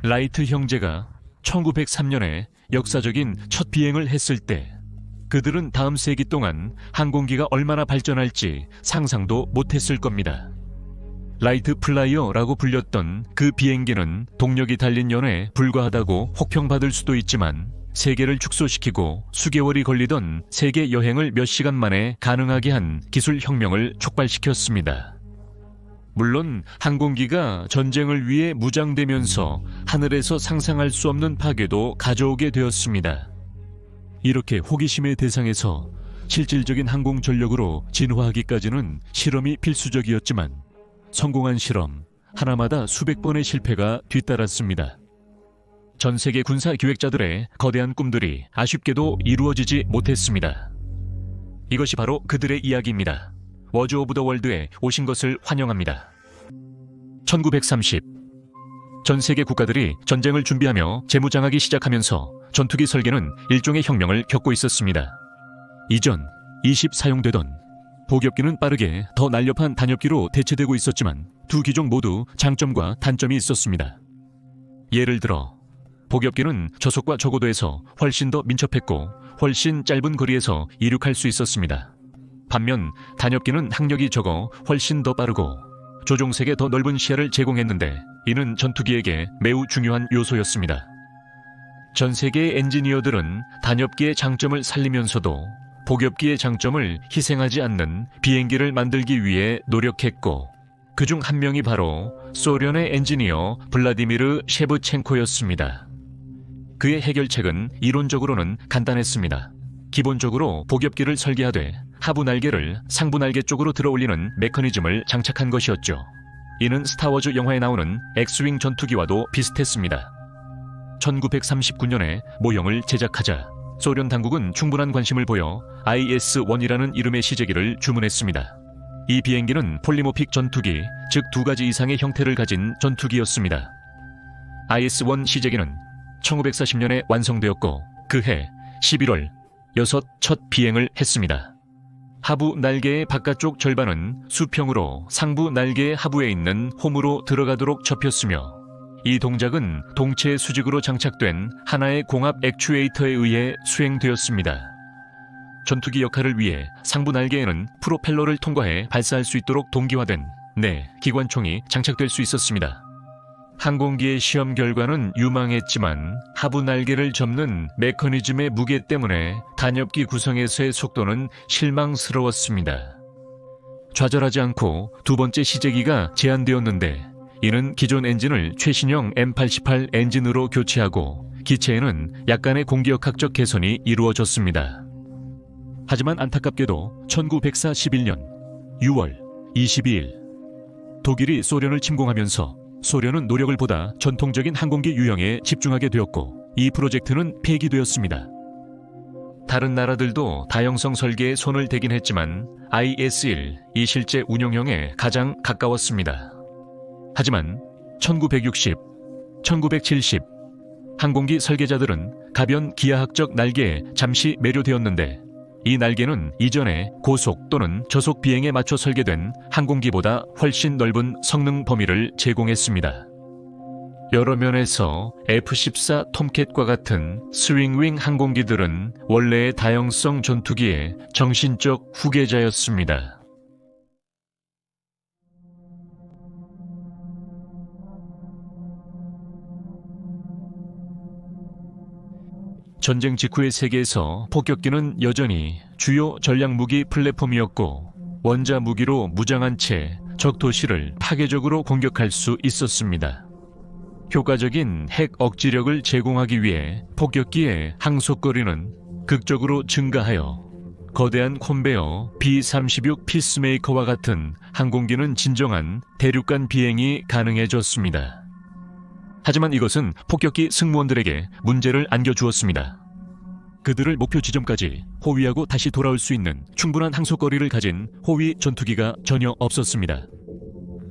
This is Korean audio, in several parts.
라이트 형제가 1903년에 역사적인 첫 비행을 했을 때 그들은 다음 세기 동안 항공기가 얼마나 발전할지 상상도 못했을 겁니다. 라이트 플라이어라고 불렸던 그 비행기는 동력이 달린 연에 불과하다고 혹평받을 수도 있지만 세계를 축소시키고 수개월이 걸리던 세계 여행을 몇 시간 만에 가능하게 한 기술 혁명을 촉발시켰습니다. 물론 항공기가 전쟁을 위해 무장되면서 하늘에서 상상할 수 없는 파괴도 가져오게 되었습니다. 이렇게 호기심의 대상에서 실질적인 항공 전력으로 진화하기까지는 실험이 필수적이었지만 성공한 실험 하나마다 수백 번의 실패가 뒤따랐습니다. 전 세계 군사 기획자들의 거대한 꿈들이 아쉽게도 이루어지지 못했습니다. 이것이 바로 그들의 이야기입니다. 워즈 오브 더 월드에 오신 것을 환영합니다. 1930. 전 세계 국가들이 전쟁을 준비하며 재무장하기 시작하면서 전투기 설계는 일종의 혁명을 겪고 있었습니다. 이전 20 사용되던 복엽기는 빠르게 더 날렵한 단엽기로 대체되고 있었지만 두 기종 모두 장점과 단점이 있었습니다. 예를 들어 복엽기는 저속과 저고도에서 훨씬 더 민첩했고 훨씬 짧은 거리에서 이륙할 수 있었습니다. 반면 단엽기는 항력이 적어 훨씬 더 빠르고 조종색에 더 넓은 시야를 제공했는데 이는 전투기에게 매우 중요한 요소였습니다. 전 세계의 엔지니어들은 단엽기의 장점을 살리면서도 복엽기의 장점을 희생하지 않는 비행기를 만들기 위해 노력했고 그중 한 명이 바로 소련의 엔지니어 블라디미르 셰브첸코였습니다. 그의 해결책은 이론적으로는 간단했습니다. 기본적으로 복엽기를 설계하되 하부 날개를 상부 날개 쪽으로 들어올리는 메커니즘을 장착한 것이었죠. 이는 스타워즈 영화에 나오는 엑스윙 전투기와도 비슷했습니다. 1939년에 모형을 제작하자 소련 당국은 충분한 관심을 보여 IS-1이라는 이름의 시제기를 주문했습니다. 이 비행기는 폴리모픽 전투기, 즉 두 가지 이상의 형태를 가진 전투기였습니다. IS-1 시제기는 1940년에 완성되었고 그해 11월 첫 비행을 했습니다. 하부 날개의 바깥쪽 절반은 수평으로 상부 날개의 하부에 있는 홈으로 들어가도록 접혔으며 이 동작은 동체 수직으로 장착된 하나의 공합 액추에이터에 의해 수행되었습니다. 전투기 역할을 위해 상부 날개에는 프로펠러를 통과해 발사할 수 있도록 동기화된 기관총이 장착될 수 있었습니다. 항공기의 시험 결과는 유망했지만 하부 날개를 접는 메커니즘의 무게 때문에 단엽기 구성에서의 속도는 실망스러웠습니다. 좌절하지 않고 두 번째 시제기가 제안되었는데 이는 기존 엔진을 최신형 M88 엔진으로 교체하고 기체에는 약간의 공기역학적 개선이 이루어졌습니다. 하지만 안타깝게도 1941년 6월 22일 독일이 소련을 침공하면서 소련은 노력을 보다 전통적인 항공기 유형에 집중하게 되었고 이 프로젝트는 폐기되었습니다. 다른 나라들도 다형성 설계에 손을 대긴 했지만 IS-1, 이 실제 운용형에 가장 가까웠습니다. 하지만 1960, 1970 항공기 설계자들은 가변 기하학적 날개에 잠시 매료되었는데 이 날개는 이전에 고속 또는 저속 비행에 맞춰 설계된 항공기보다 훨씬 넓은 성능 범위를 제공했습니다. 여러 면에서 F-14 톰캣과 같은 스윙윙 항공기들은 원래의 다형성 전투기의 정신적 후계자였습니다. 전쟁 직후의 세계에서 폭격기는 여전히 주요 전략무기 플랫폼이었고 원자 무기로 무장한 채 적 도시를 파괴적으로 공격할 수 있었습니다. 효과적인 핵 억지력을 제공하기 위해 폭격기의 항속거리는 극적으로 증가하여 거대한 콘베어 B-36 피스메이커와 같은 항공기는 진정한 대륙간 비행이 가능해졌습니다. 하지만 이것은 폭격기 승무원들에게 문제를 안겨주었습니다. 그들을 목표 지점까지 호위하고 다시 돌아올 수 있는 충분한 항속거리를 가진 호위 전투기가 전혀 없었습니다.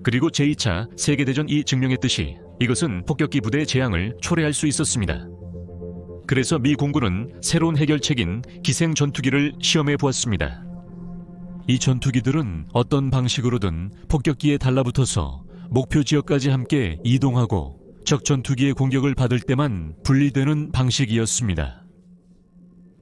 그리고 제2차 세계대전이 증명했듯이 이것은 폭격기 부대의 재앙을 초래할 수 있었습니다. 그래서 미 공군은 새로운 해결책인 기생 전투기를 시험해 보았습니다. 이 전투기들은 어떤 방식으로든 폭격기에 달라붙어서 목표 지역까지 함께 이동하고 적 전투기의 공격을 받을 때만 분리되는 방식이었습니다.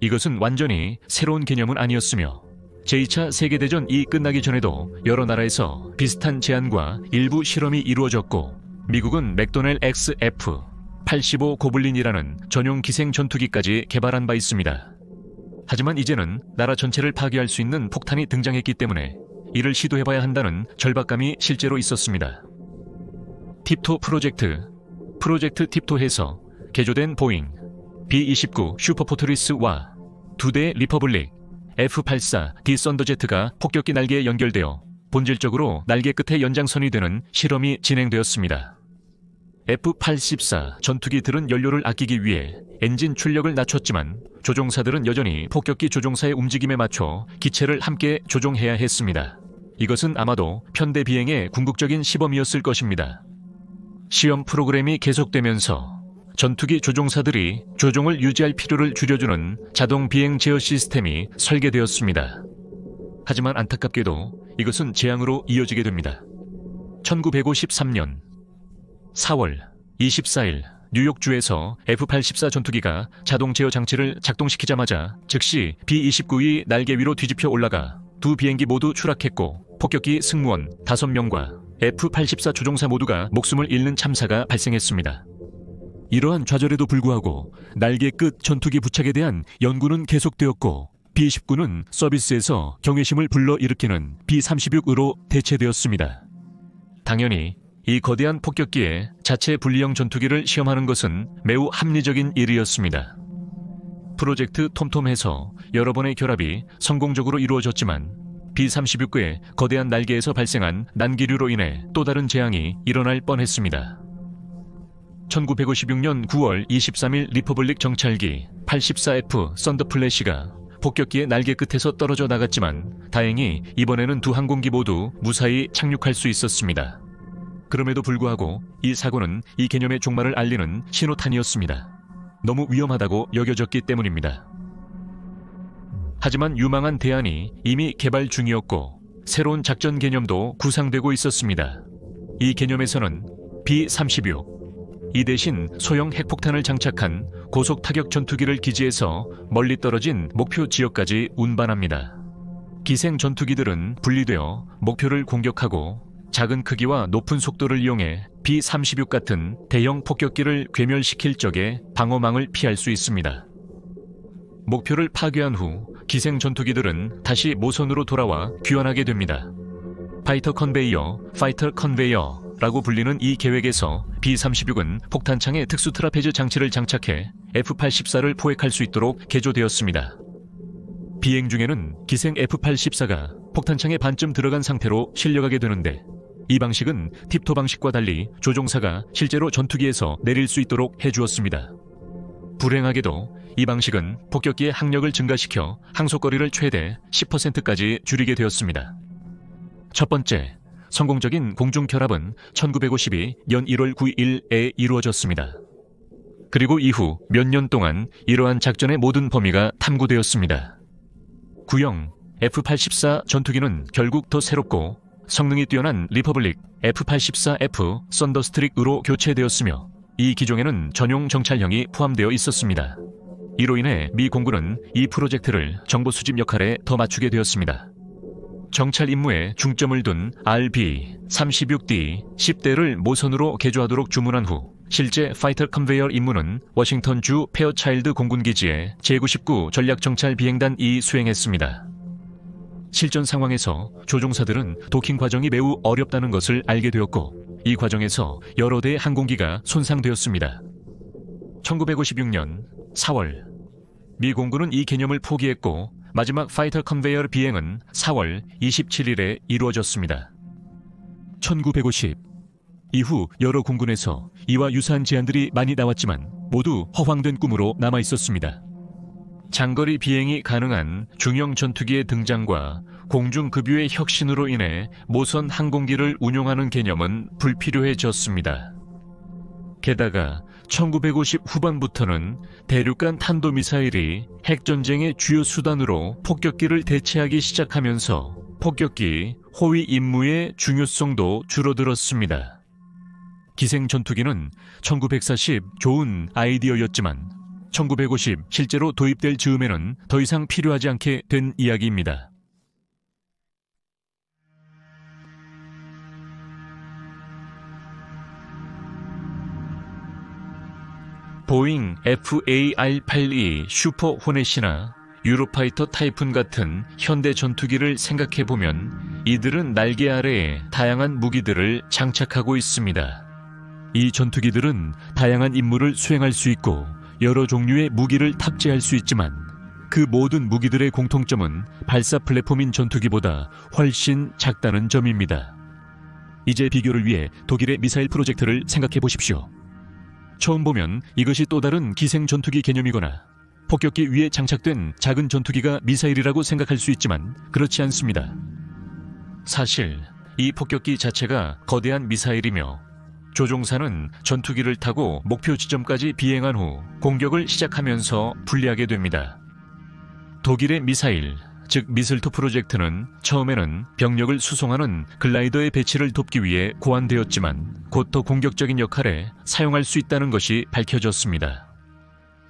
이것은 완전히 새로운 개념은 아니었으며 제2차 세계대전이 끝나기 전에도 여러 나라에서 비슷한 제안과 일부 실험이 이루어졌고 미국은 맥도넬 XF-85 고블린이라는 전용 기생 전투기까지 개발한 바 있습니다. 하지만 이제는 나라 전체를 파괴할 수 있는 폭탄이 등장했기 때문에 이를 시도해봐야 한다는 절박감이 실제로 있었습니다. 팁토 프로젝트 팁토에서 개조된 보잉 B-29 슈퍼포트리스와 2대의 리퍼블릭 F-84D 썬더제트가 폭격기 날개에 연결되어 본질적으로 날개 끝의 연장선이 되는 실험이 진행되었습니다. F-84 전투기들은 연료를 아끼기 위해 엔진 출력을 낮췄지만 조종사들은 여전히 폭격기 조종사의 움직임에 맞춰 기체를 함께 조종해야 했습니다. 이것은 아마도 편대 비행의 궁극적인 시범이었을 것입니다. 시험 프로그램이 계속되면서 전투기 조종사들이 조종을 유지할 필요를 줄여주는 자동 비행 제어 시스템이 설계되었습니다. 하지만 안타깝게도 이것은 재앙으로 이어지게 됩니다. 1953년 4월 24일 뉴욕주에서 F-84 전투기가 자동 제어 장치를 작동시키자마자 즉시 B-29이 날개 위로 뒤집혀 올라가 두 비행기 모두 추락했고 폭격기 승무원 5명과 F-84 조종사 모두가 목숨을 잃는 참사가 발생했습니다. 이러한 좌절에도 불구하고 날개 끝 전투기 부착에 대한 연구는 계속되었고 B-29는 서비스에서 경외심을 불러일으키는 B-36으로 대체되었습니다. 당연히 이 거대한 폭격기에 자체 분리형 전투기를 시험하는 것은 매우 합리적인 일이었습니다. 프로젝트 톰톰에서 여러 번의 결합이 성공적으로 이루어졌지만 B-36의 거대한 날개에서 발생한 난기류로 인해 또 다른 재앙이 일어날 뻔했습니다. 1956년 9월 23일 리퍼블릭 정찰기 84F 썬더플래시가 폭격기의 날개 끝에서 떨어져 나갔지만 다행히 이번에는 두 항공기 모두 무사히 착륙할 수 있었습니다. 그럼에도 불구하고 이 사고는 이 개념의 종말을 알리는 신호탄이었습니다. 너무 위험하다고 여겨졌기 때문입니다. 하지만 유망한 대안이 이미 개발 중이었고 새로운 작전 개념도 구상되고 있었습니다. 이 개념에서는 B-36, 이 대신 소형 핵폭탄을 장착한 고속 타격 전투기를 기지에서 멀리 떨어진 목표 지역까지 운반합니다. 기생 전투기들은 분리되어 목표를 공격하고 작은 크기와 높은 속도를 이용해 B-36 같은 대형 폭격기를 괴멸시킬 적에 방어망을 피할 수 있습니다. 목표를 파괴한 후 기생 전투기들은 다시 모선으로 돌아와 귀환하게 됩니다. 파이터 컨베이어라고 불리는 이 계획에서 B-36은 폭탄창에 특수 트라페즈 장치를 장착해 F-84를 포획할 수 있도록 개조되었습니다. 비행 중에는 기생 F-84가 폭탄창에 반쯤 들어간 상태로 실려가게 되는데 이 방식은 팁토 방식과 달리 조종사가 실제로 전투기에서 내릴 수 있도록 해주었습니다. 불행하게도 이 방식은 폭격기의 항력을 증가시켜 항속거리를 최대 10%까지 줄이게 되었습니다. 첫 번째, 성공적인 공중 결합은 1952년 1월 9일에 이루어졌습니다. 그리고 이후 몇 년 동안 이러한 작전의 모든 범위가 탐구되었습니다. 구형 F-84 전투기는 결국 더 새롭고 성능이 뛰어난 리퍼블릭 F-84F 썬더스트릭으로 교체되었으며 이 기종에는 전용 정찰형이 포함되어 있었습니다. 이로 인해 미 공군은 이 프로젝트를 정보 수집 역할에 더 맞추게 되었습니다. 정찰 임무에 중점을 둔 RB-36D 10대를 모선으로 개조하도록 주문한 후 실제 파이터 컨베이어 임무는 워싱턴주 페어차일드 공군기지의 제99 전략정찰 비행단이 수행했습니다. 실전 상황에서 조종사들은 도킹 과정이 매우 어렵다는 것을 알게 되었고 이 과정에서 여러 대의 항공기가 손상되었습니다. 1956년 4월 미 공군은 이 개념을 포기했고 마지막 파이터 컨베이어 비행은 4월 27일에 이루어졌습니다. 1950 이후 여러 공군에서 이와 유사한 제안들이 많이 나왔지만 모두 허황된 꿈으로 남아 있었습니다. 장거리 비행이 가능한 중형 전투기의 등장과 공중급유의 혁신으로 인해 모선 항공기를 운용하는 개념은 불필요해졌습니다. 게다가 1950 후반부터는 대륙간 탄도미사일이 핵전쟁의 주요 수단으로 폭격기를 대체하기 시작하면서 폭격기 호위 임무의 중요성도 줄어들었습니다. 기생 전투기는 1940 좋은 아이디어였지만 1950 실제로 도입될 즈음에는 더 이상 필요하지 않게 된 이야기입니다. 보잉 FAR-82 슈퍼 호넷이나 유로파이터 타이푼 같은 현대 전투기를 생각해보면 이들은 날개 아래에 다양한 무기들을 장착하고 있습니다. 이 전투기들은 다양한 임무를 수행할 수 있고 여러 종류의 무기를 탑재할 수 있지만 그 모든 무기들의 공통점은 발사 플랫폼인 전투기보다 훨씬 작다는 점입니다. 이제 비교를 위해 독일의 미사일 프로젝트를 생각해 보십시오. 처음 보면 이것이 또 다른 기생 전투기 개념이거나 폭격기 위에 장착된 작은 전투기가 미사일이라고 생각할 수 있지만 그렇지 않습니다. 사실 이 폭격기 자체가 거대한 미사일이며 조종사는 전투기를 타고 목표 지점까지 비행한 후 공격을 시작하면서 분리하게 됩니다. 독일의 미사일, 즉 미슬토 프로젝트는 처음에는 병력을 수송하는 글라이더의 배치를 돕기 위해 고안되었지만 곧 더 공격적인 역할에 사용할 수 있다는 것이 밝혀졌습니다.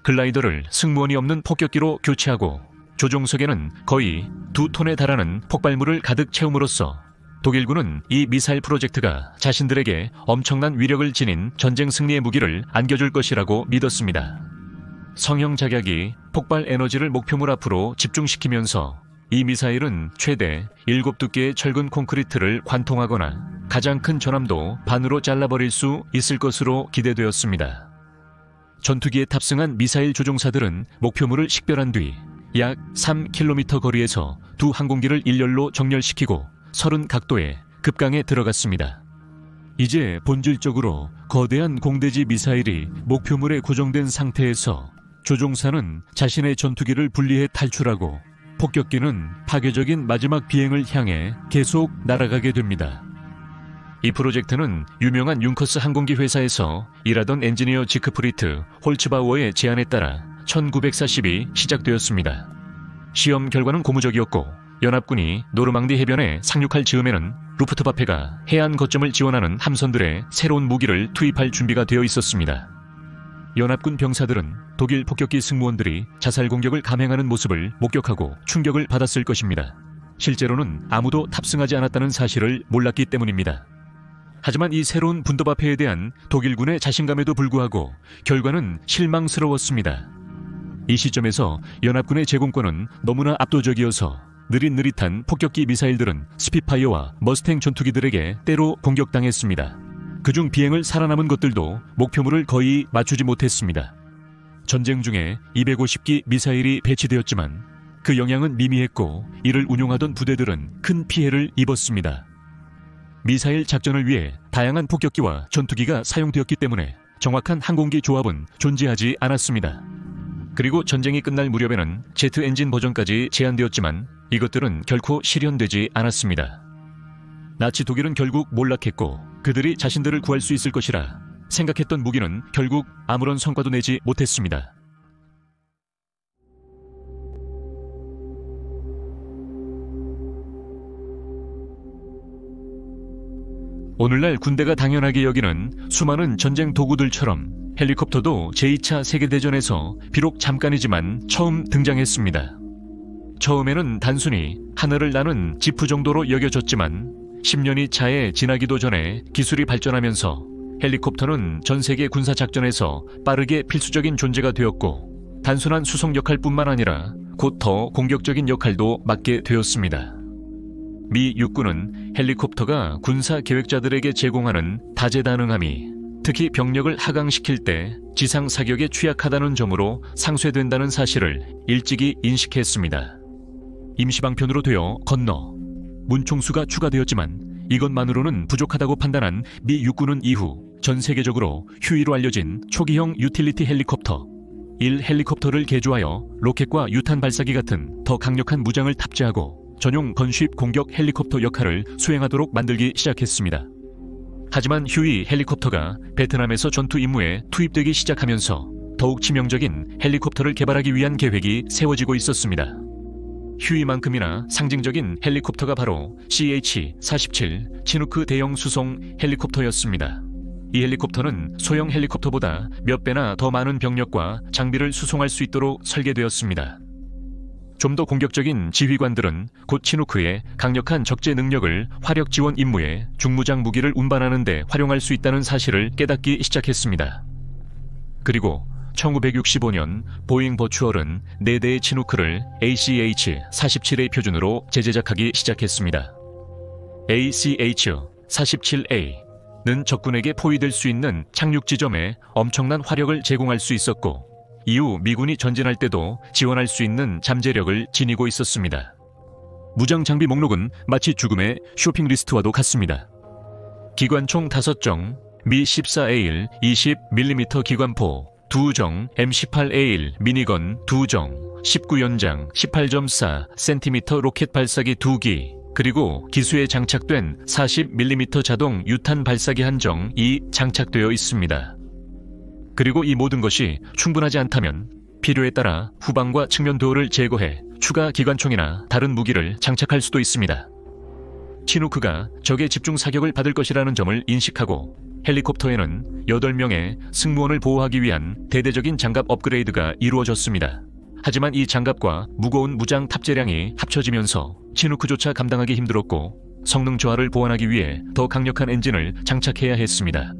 글라이더를 승무원이 없는 폭격기로 교체하고 조종석에는 거의 2톤에 달하는 폭발물을 가득 채움으로써 독일군은 이 미사일 프로젝트가 자신들에게 엄청난 위력을 지닌 전쟁 승리의 무기를 안겨줄 것이라고 믿었습니다. 성형 작약이 폭발 에너지를 목표물 앞으로 집중시키면서 이 미사일은 최대 7두께의 철근 콘크리트를 관통하거나 가장 큰 전함도 반으로 잘라버릴 수 있을 것으로 기대되었습니다. 전투기에 탑승한 미사일 조종사들은 목표물을 식별한 뒤 약 3km 거리에서 두 항공기를 일렬로 정렬시키고 30각도의 급강에 들어갔습니다. 이제 본질적으로 거대한 공대지 미사일이 목표물에 고정된 상태에서 조종사는 자신의 전투기를 분리해 탈출하고 폭격기는 파괴적인 마지막 비행을 향해 계속 날아가게 됩니다. 이 프로젝트는 유명한 융커스 항공기 회사에서 일하던 엔지니어 지크프리트 홀츠바우어의 제안에 따라 1940이 시작되었습니다. 시험 결과는 고무적이었고 연합군이 노르망디 해변에 상륙할 즈음에는 루프트바페가 해안 거점을 지원하는 함선들의 새로운 무기를 투입할 준비가 되어 있었습니다. 연합군 병사들은 독일 폭격기 승무원들이 자살 공격을 감행하는 모습을 목격하고 충격을 받았을 것입니다. 실제로는 아무도 탑승하지 않았다는 사실을 몰랐기 때문입니다. 하지만 이 새로운 분더바페에 대한 독일군의 자신감에도 불구하고 결과는 실망스러웠습니다. 이 시점에서 연합군의 제공권은 너무나 압도적이어서 느릿느릿한 폭격기 미사일들은 스피파이어와 머스탱 전투기들에게 때로 공격당했습니다. 그중 비행을 살아남은 것들도 목표물을 거의 맞추지 못했습니다. 전쟁 중에 250기 미사일이 배치되었지만 그 영향은 미미했고 이를 운용하던 부대들은 큰 피해를 입었습니다. 미사일 작전을 위해 다양한 폭격기와 전투기가 사용되었기 때문에 정확한 항공기 조합은 존재하지 않았습니다. 그리고 전쟁이 끝날 무렵에는 제트 엔진 버전까지 제한되었지만 이것들은 결코 실현되지 않았습니다. 나치 독일은 결국 몰락했고 그들이 자신들을 구할 수 있을 것이라 생각했던 무기는 결국 아무런 성과도 내지 못했습니다. 오늘날 군대가 당연하게 여기는 수많은 전쟁 도구들처럼 헬리콥터도 제2차 세계대전에서 비록 잠깐이지만 처음 등장했습니다. 처음에는 단순히 하늘을 나는 지프 정도로 여겨졌지만 10년이 차에 지나기도 전에 기술이 발전하면서 헬리콥터는 전 세계 군사작전에서 빠르게 필수적인 존재가 되었고 단순한 수송 역할뿐만 아니라 곧 더 공격적인 역할도 맡게 되었습니다. 미 육군은 헬리콥터가 군사 계획자들에게 제공하는 다재다능함이 특히 병력을 하강시킬 때 지상 사격에 취약하다는 점으로 상쇄된다는 사실을 일찍이 인식했습니다. 임시방편으로 되어 건너 문총수가 추가되었지만 이것만으로는 부족하다고 판단한 미 육군은 이후 전 세계적으로 휴이로 알려진 초기형 유틸리티 헬리콥터 1 헬리콥터를 개조하여 로켓과 유탄 발사기 같은 더 강력한 무장을 탑재하고 전용 건쉽 공격 헬리콥터 역할을 수행하도록 만들기 시작했습니다. 하지만 휴이 헬리콥터가 베트남에서 전투 임무에 투입되기 시작하면서 더욱 치명적인 헬리콥터를 개발하기 위한 계획이 세워지고 있었습니다. 휴이만큼이나 상징적인 헬리콥터가 바로 CH-47 치누크 대형 수송 헬리콥터였습니다. 이 헬리콥터는 소형 헬리콥터보다 몇 배나 더 많은 병력과 장비를 수송할 수 있도록 설계되었습니다. 좀 더 공격적인 지휘관들은 곧 치누크의 강력한 적재 능력을 화력 지원 임무에 중무장 무기를 운반하는 데 활용할 수 있다는 사실을 깨닫기 시작했습니다. 그리고 1965년 보잉 버추얼은 4대의 치누크를 ACH-47A 표준으로 재제작하기 시작했습니다. ACH-47A는 적군에게 포위될 수 있는 착륙 지점에 엄청난 화력을 제공할 수 있었고, 이후 미군이 전진할 때도 지원할 수 있는 잠재력을 지니고 있었습니다. 무장 장비 목록은 마치 죽음의 쇼핑 리스트와도 같습니다. 기관총 5정, 미 14A1 20mm 기관포 2정, M18A1 미니건 2정, 19연장 18.4cm 로켓 발사기 2기, 그리고 기수에 장착된 40mm 자동 유탄 발사기 1정이 장착되어 있습니다. 그리고 이 모든 것이 충분하지 않다면 필요에 따라 후방과 측면 도어를 제거해 추가 기관총이나 다른 무기를 장착할 수도 있습니다. 치누크가 적의 집중 사격을 받을 것이라는 점을 인식하고 헬리콥터에는 8명의 승무원을 보호하기 위한 대대적인 장갑 업그레이드가 이루어졌습니다. 하지만 이 장갑과 무거운 무장 탑재량이 합쳐지면서 치누크조차 감당하기 힘들었고, 성능 저하를 보완하기 위해 더 강력한 엔진을 장착해야 했습니다.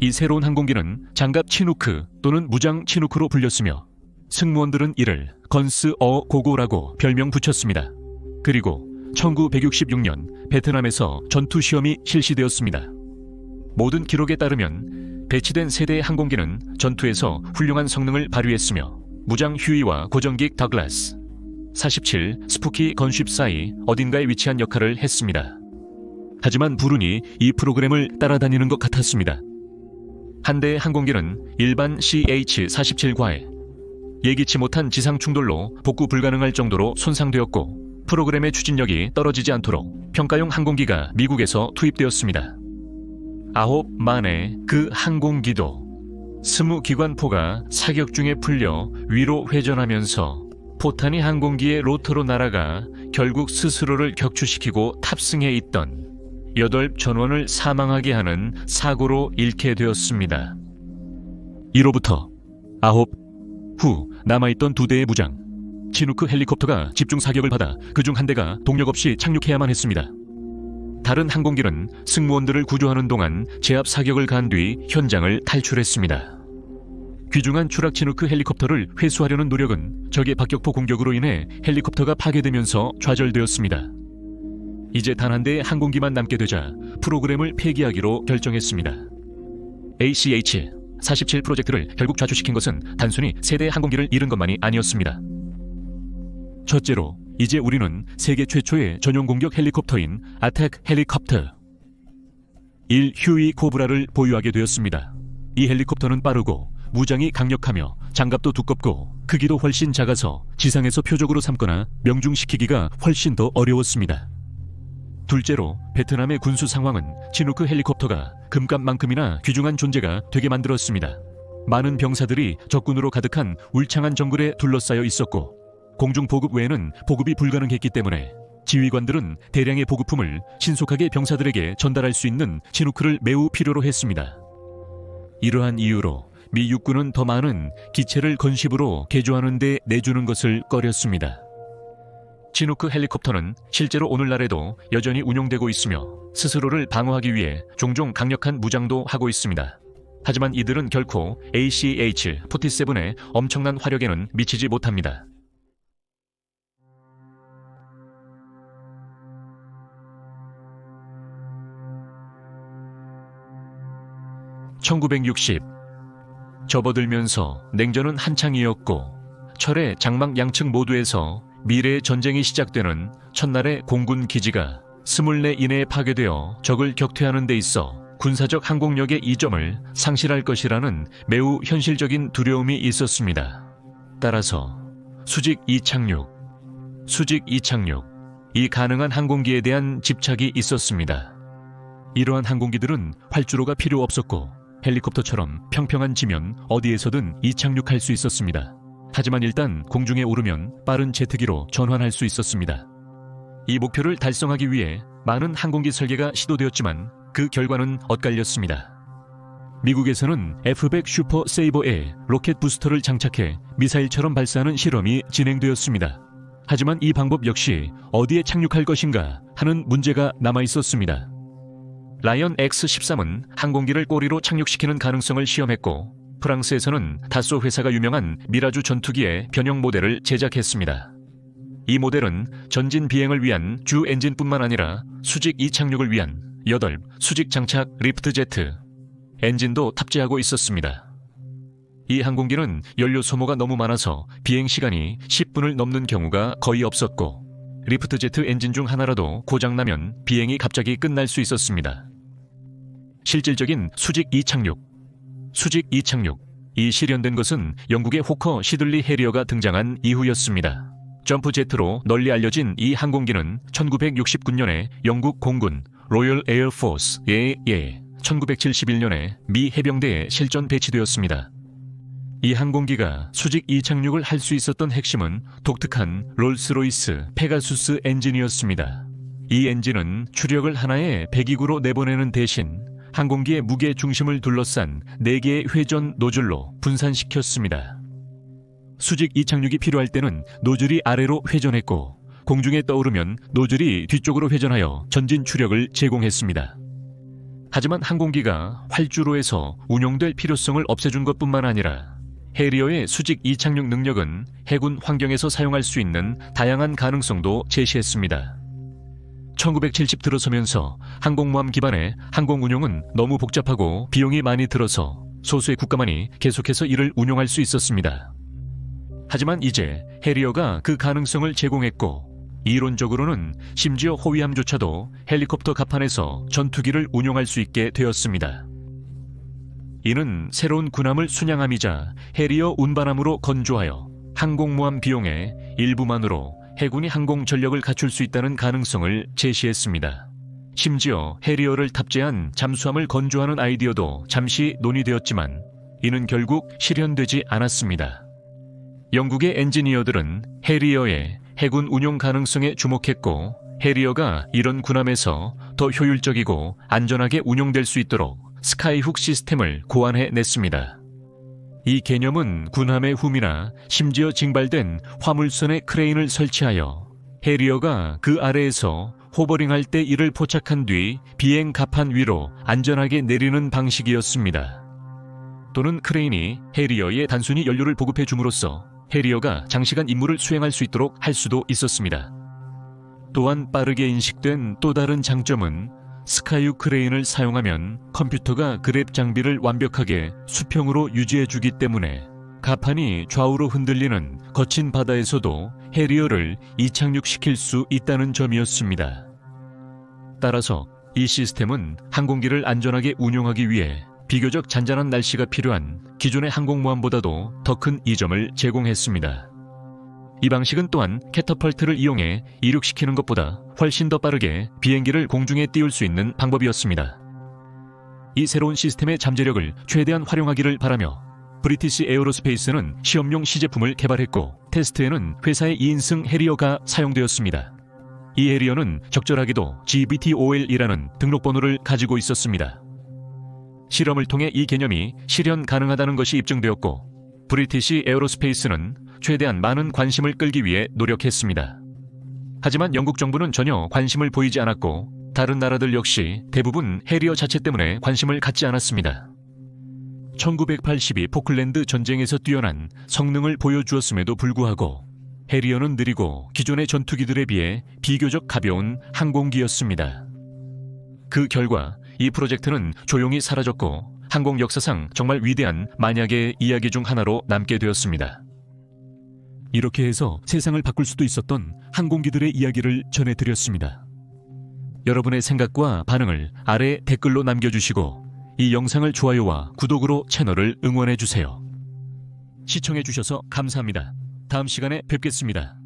이 새로운 항공기는 장갑 치누크 또는 무장 치누크로 불렸으며, 승무원들은 이를 건스 어 고고라고 별명 붙였습니다. 그리고 1966년 베트남에서 전투 시험이 실시되었습니다. 모든 기록에 따르면 배치된 세대의 항공기는 전투에서 훌륭한 성능을 발휘했으며, 무장 휴이와 고정기획 더글라스 47 스푸키 건쉽 사이 어딘가에 위치한 역할을 했습니다. 하지만 불운이 이 프로그램을 따라다니는 것 같았습니다. 한 대의 항공기는 일반 CH-47과에 예기치 못한 지상 충돌로 복구 불가능할 정도로 손상되었고, 프로그램의 추진력이 떨어지지 않도록 평가용 항공기가 미국에서 투입되었습니다. 9만의 그 항공기도 20기관포가 사격 중에 풀려 위로 회전하면서 포탄이 항공기의 로터로 날아가 결국 스스로를 격추시키고 탑승해 있던 8전원을 사망하게 하는 사고로 잃게 되었습니다. 이로부터 9 후 남아있던 2대의 무장 치누크 헬리콥터가 집중 사격을 받아 그중 한 대가 동력 없이 착륙해야만 했습니다. 다른 항공기는 승무원들을 구조하는 동안 제압 사격을 가한 뒤 현장을 탈출했습니다. 귀중한 추락 치누크 헬리콥터를 회수하려는 노력은 적의 박격포 공격으로 인해 헬리콥터가 파괴되면서 좌절되었습니다. 이제 단 한 대의 항공기만 남게 되자 프로그램을 폐기하기로 결정했습니다. ACH-47 프로젝트를 결국 좌초시킨 것은 단순히 세대의 항공기를 잃은 것만이 아니었습니다. 첫째로, 이제 우리는 세계 최초의 전용 공격 헬리콥터인 아택 헬리콥터 1 휴이 코브라를 보유하게 되었습니다. 이 헬리콥터는 빠르고 무장이 강력하며 장갑도 두껍고 크기도 훨씬 작아서 지상에서 표적으로 삼거나 명중시키기가 훨씬 더 어려웠습니다. 둘째로, 베트남의 군수 상황은 치누크 헬리콥터가 금값만큼이나 귀중한 존재가 되게 만들었습니다. 많은 병사들이 적군으로 가득한 울창한 정글에 둘러싸여 있었고, 공중 보급 외에는 보급이 불가능했기 때문에 지휘관들은 대량의 보급품을 신속하게 병사들에게 전달할 수 있는 치누크를 매우 필요로 했습니다. 이러한 이유로 미 육군은 더 많은 기체를 건십으로 개조하는 데 내주는 것을 꺼렸습니다. 치누크 헬리콥터는 실제로 오늘날에도 여전히 운용되고 있으며 스스로를 방어하기 위해 종종 강력한 무장도 하고 있습니다. 하지만 이들은 결코 ACH-47의 엄청난 화력에는 미치지 못합니다. (1960) 접어들면서 냉전은 한창이었고, 철의 장막 양측 모두에서 미래의 전쟁이 시작되는 첫날의 공군 기지가 24 이내에 파괴되어 적을 격퇴하는 데 있어 군사적 항공력의 이점을 상실할 것이라는 매우 현실적인 두려움이 있었습니다. 따라서 수직 이착륙, 이 가능한 항공기에 대한 집착이 있었습니다. 이러한 항공기들은 활주로가 필요 없었고, 헬리콥터처럼 평평한 지면 어디에서든 이착륙할 수 있었습니다. 하지만 일단 공중에 오르면 빠른 제트기로 전환할 수 있었습니다. 이 목표를 달성하기 위해 많은 항공기 설계가 시도되었지만 그 결과는 엇갈렸습니다. 미국에서는 F-100 슈퍼 세이버에 로켓 부스터를 장착해 미사일처럼 발사하는 실험이 진행되었습니다. 하지만 이 방법 역시 어디에 착륙할 것인가 하는 문제가 남아 있었습니다. 라이언 X-13은 항공기를 꼬리로 착륙시키는 가능성을 시험했고, 프랑스에서는 다소 회사가 유명한 미라주 전투기의 변형 모델을 제작했습니다. 이 모델은 전진 비행을 위한 주 엔진뿐만 아니라 수직 이착륙을 위한 8 수직 장착 리프트 제트 엔진도 탑재하고 있었습니다. 이 항공기는 연료 소모가 너무 많아서 비행 시간이 10분을 넘는 경우가 거의 없었고, 리프트 제트 엔진 중 하나라도 고장나면 비행이 갑자기 끝날 수 있었습니다. 실질적인 수직 이착륙, 이 실현된 것은 영국의 호커 시들리 해리어가 등장한 이후였습니다. 점프 제트로 널리 알려진 이 항공기는 1969년에 영국 공군 로열 에어포스에 1971년에 미 해병대에 실전 배치되었습니다. 이 항공기가 수직 이착륙을 할 수 있었던 핵심은 독특한 롤스로이스 페가수스 엔진이었습니다. 이 엔진은 추력을 하나의 배기구로 내보내는 대신 항공기의 무게 중심을 둘러싼 4개의 회전 노즐로 분산시켰습니다. 수직 이착륙이 필요할 때는 노즐이 아래로 회전했고, 공중에 떠오르면 노즐이 뒤쪽으로 회전하여 전진 추력을 제공했습니다. 하지만 항공기가 활주로에서 운용될 필요성을 없애준 것뿐만 아니라 해리어의 수직 이착륙 능력은 해군 환경에서 사용할 수 있는 다양한 가능성도 제시했습니다. 1970 들어서면서 항공모함 기반의 항공 운용은 너무 복잡하고 비용이 많이 들어서 소수의 국가만이 계속해서 이를 운용할 수 있었습니다. 하지만 이제 해리어가 그 가능성을 제공했고, 이론적으로는 심지어 호위함조차도 헬리콥터 갑판에서 전투기를 운용할 수 있게 되었습니다. 이는 새로운 군함을 순양함이자 해리어 운반함으로 건조하여 항공모함 비용의 일부만으로 해군이 항공 전력을 갖출 수 있다는 가능성을 제시했습니다. 심지어 해리어를 탑재한 잠수함을 건조하는 아이디어도 잠시 논의되었지만 이는 결국 실현되지 않았습니다. 영국의 엔지니어들은 해리어의 해군 운용 가능성에 주목했고, 해리어가 이런 군함에서 더 효율적이고 안전하게 운용될 수 있도록 스카이훅 시스템을 고안해냈습니다. 이 개념은 군함의 훔이나 심지어 징발된 화물선에 크레인을 설치하여 해리어가 그 아래에서 호버링할 때 이를 포착한 뒤 비행 갑판 위로 안전하게 내리는 방식이었습니다. 또는 크레인이 해리어에 단순히 연료를 보급해 줌으로써 해리어가 장시간 임무를 수행할 수 있도록 할 수도 있었습니다. 또한 빠르게 인식된 또 다른 장점은 스카이훅 크레인을 사용하면 컴퓨터가 그랩 장비를 완벽하게 수평으로 유지해주기 때문에 갑판이 좌우로 흔들리는 거친 바다에서도 해리어를 이착륙시킬 수 있다는 점이었습니다. 따라서 이 시스템은 항공기를 안전하게 운용하기 위해 비교적 잔잔한 날씨가 필요한 기존의 항공모함보다도 더 큰 이점을 제공했습니다. 이 방식은 또한 캐터펄트를 이용해 이륙시키는 것보다 훨씬 더 빠르게 비행기를 공중에 띄울 수 있는 방법이었습니다. 이 새로운 시스템의 잠재력을 최대한 활용하기를 바라며 브리티시 에어로스페이스는 시험용 시제품을 개발했고, 테스트에는 회사의 2인승 해리어가 사용되었습니다. 이 해리어는 적절하게도 GBTOL이라는 등록번호를 가지고 있었습니다. 실험을 통해 이 개념이 실현 가능하다는 것이 입증되었고, 브리티시 에어로스페이스는 최대한 많은 관심을 끌기 위해 노력했습니다. 하지만 영국 정부는 전혀 관심을 보이지 않았고, 다른 나라들 역시 대부분 해리어 자체 때문에 관심을 갖지 않았습니다. 1982 포클랜드 전쟁에서 뛰어난 성능을 보여주었음에도 불구하고 해리어는 느리고 기존의 전투기들에 비해 비교적 가벼운 항공기였습니다. 그 결과 이 프로젝트는 조용히 사라졌고, 항공 역사상 정말 위대한 만약의 이야기 중 하나로 남게 되었습니다. 이렇게 해서 세상을 바꿀 수도 있었던 항공기들의 이야기를 전해드렸습니다. 여러분의 생각과 반응을 아래 댓글로 남겨주시고, 이 영상을 좋아요와 구독으로 채널을 응원해주세요. 시청해주셔서 감사합니다. 다음 시간에 뵙겠습니다.